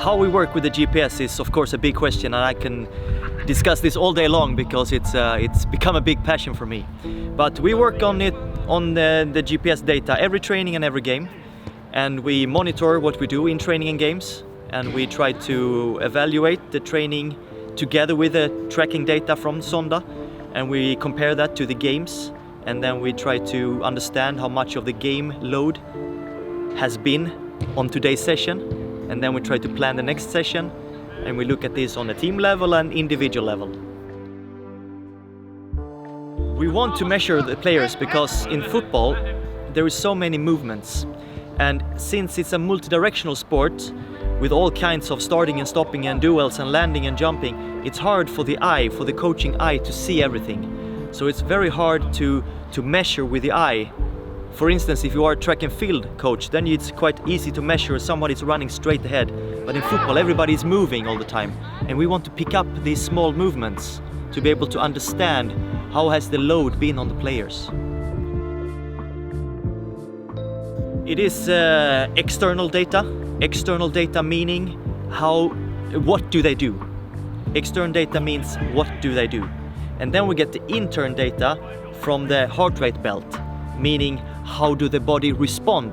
How we work with the GPS is of course a big question, and I can discuss this all day long because it's become a big passion for me. But we work on it on the GPS data every training and every game, and we monitor what we do in training and games, and we try to evaluate the training together with the tracking data from Sonda, and we compare that to the games, and then we try to understand how much of the game load has been on today's session, and then we try to plan the next session, and we look at this on a team level and individual level. We want to measure the players because in football there is so many movements, and since it's a multi-directional sport with all kinds of starting and stopping and duels and landing and jumping, it's hard for the eye, for the coaching eye, to see everything. So it's very hard to measure with the eye. For instance, if you are a track and field coach, then it's quite easy to measure somebody's running straight ahead. But in football, everybody is moving all the time, and we want to pick up these small movements to be able to understand how has the load been on the players. It is external data. External data meaning what do they do? External data means what do they do? And then we get the intern data from the heart rate belt, meaning how do the body respond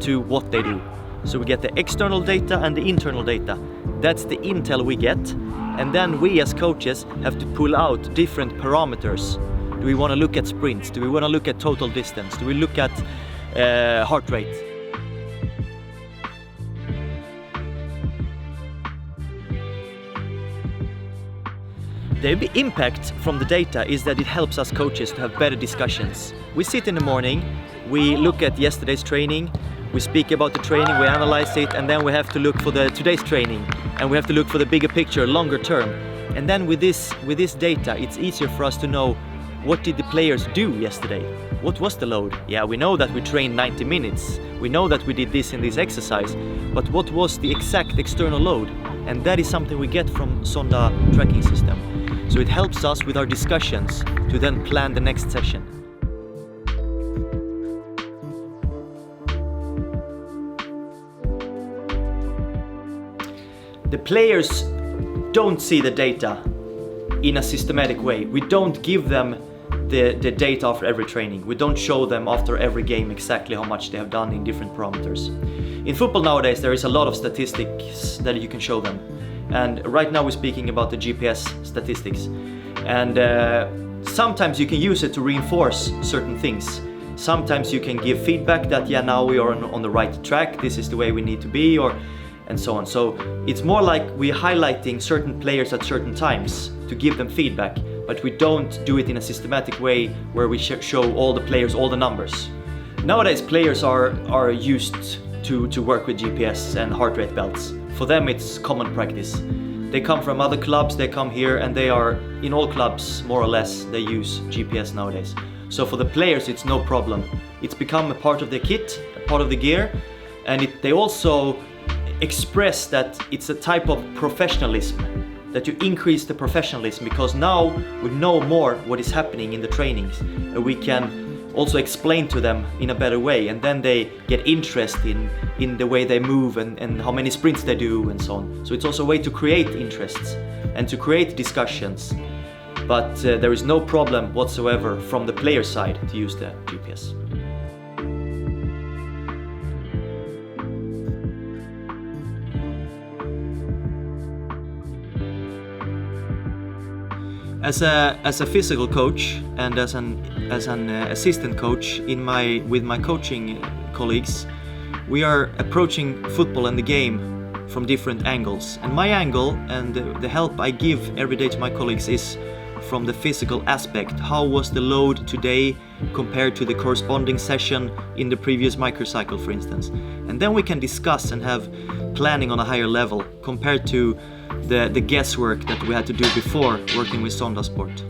to what they do. So we get the external data and the internal data. That's the intel we get, and then we as coaches have to pull out different parameters. Do we want to look at sprints? Do we want to look at total distance? Do we look at heart rate? The impact from the data is that it helps us coaches to have better discussions. We sit in the morning, we look at yesterday's training, we speak about the training, we analyze it, and then we have to look for today's training, and we have to look for the bigger picture, longer term. And then with this data, it's easier for us to know what did the players do yesterday? What was the load? Yeah, we know that we trained 90 minutes. We know that we did this in this exercise, but what was the exact external load? And that is something we get from Sonda tracking system. So it helps us with our discussions to then plan the next session. The players don't see the data in a systematic way. We don't give them the data after every training. We don't show them after every game exactly how much they have done in different parameters. In football nowadays there is a lot of statistics that you can show them. And right now we're speaking about the GPS statistics. And sometimes you can use it to reinforce certain things. Sometimes you can give feedback that, yeah, now we are on the right track, this is the way we need to be, and so on. So it's more like we're highlighting certain players at certain times to give them feedback, but we don't do it in a systematic way where we show all the players, all the numbers. Nowadays players are used to work with GPS and heart rate belts. For them it's common practice. They come from other clubs, they come here, and they are in all clubs more or less, they use GPS nowadays. So for the players it's no problem. It's become a part of their kit, a part of the gear, and they also express that it's a type of professionalism, that you increase the professionalism, because now we know more what is happening in the trainings, and we can also explain to them in a better way, and then they get interest in the way they move and how many sprints they do and so on. So it's also a way to create interests and to create discussions, but there is no problem whatsoever from the player side to use the GPS. As a physical coach and as an assistant coach with my coaching colleagues, we are approaching football and the game from different angles. And my angle and the help I give every day to my colleagues is from the physical aspect. How was the load today compared to the corresponding session in the previous microcycle, for instance? And then we can discuss and have planning on a higher level compared to the guesswork that we had to do before working with Sonda Sports.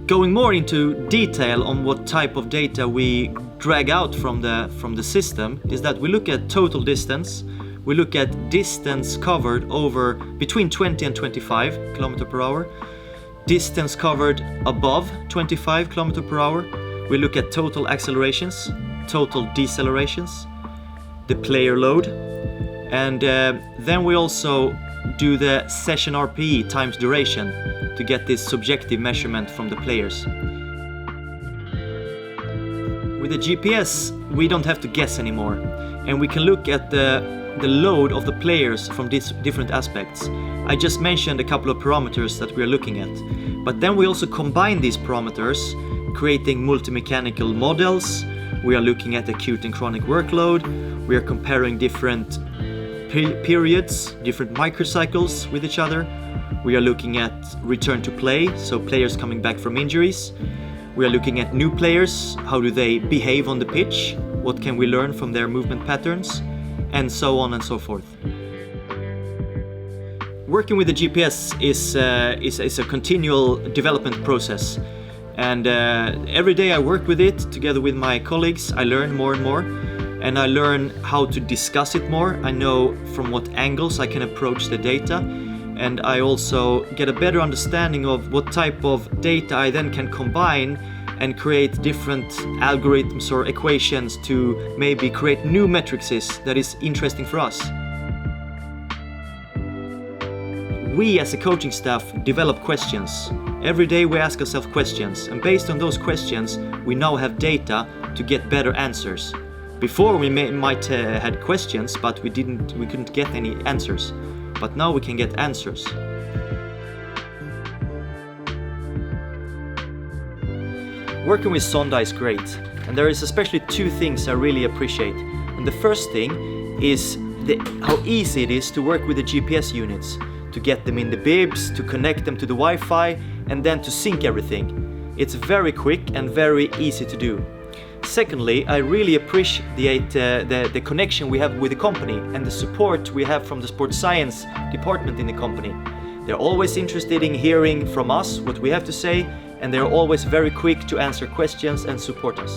Going more into detail on what type of data we drag out from the system is that we look at total distance, we look at distance covered over between 20 and 25 km per hour, distance covered above 25 km per hour, we look at total accelerations, total decelerations, the player load, and then we also do the session RPE times duration to get this subjective measurement from the players. With the GPS, we don't have to guess anymore, and we can look at the load of the players from these different aspects. I just mentioned a couple of parameters that we are looking at, but then we also combine these parameters, creating multimechanical models. We are looking at acute and chronic workload. We are comparing different periods, different microcycles with each other. We are looking at return to play, so players coming back from injuries. We are looking at new players, how do they behave on the pitch, what can we learn from their movement patterns, and so on and so forth. Working with the GPS is a continual development process, and every day I work with it together with my colleagues. I learn more and more, and I learn how to discuss it more. I know from what angles I can approach the data, and I also get a better understanding of what type of data I then can combine and create different algorithms or equations to maybe create new matrices that is interesting for us. We as a coaching staff develop questions. Every day we ask ourselves questions, and based on those questions we now have data to get better answers. Before we might had questions, but we couldn't get any answers. But now we can get answers. Working with Sonda is great, and there is especially two things I really appreciate. And the first thing is how easy it is to work with the GPS units, to get them in the bibs, to connect them to the Wi-Fi, and then to sync everything. It's very quick and very easy to do. Secondly, I really appreciate the connection we have with the company and the support we have from the sports science department in the company. They're always interested in hearing from us what we have to say, and they're always very quick to answer questions and support us.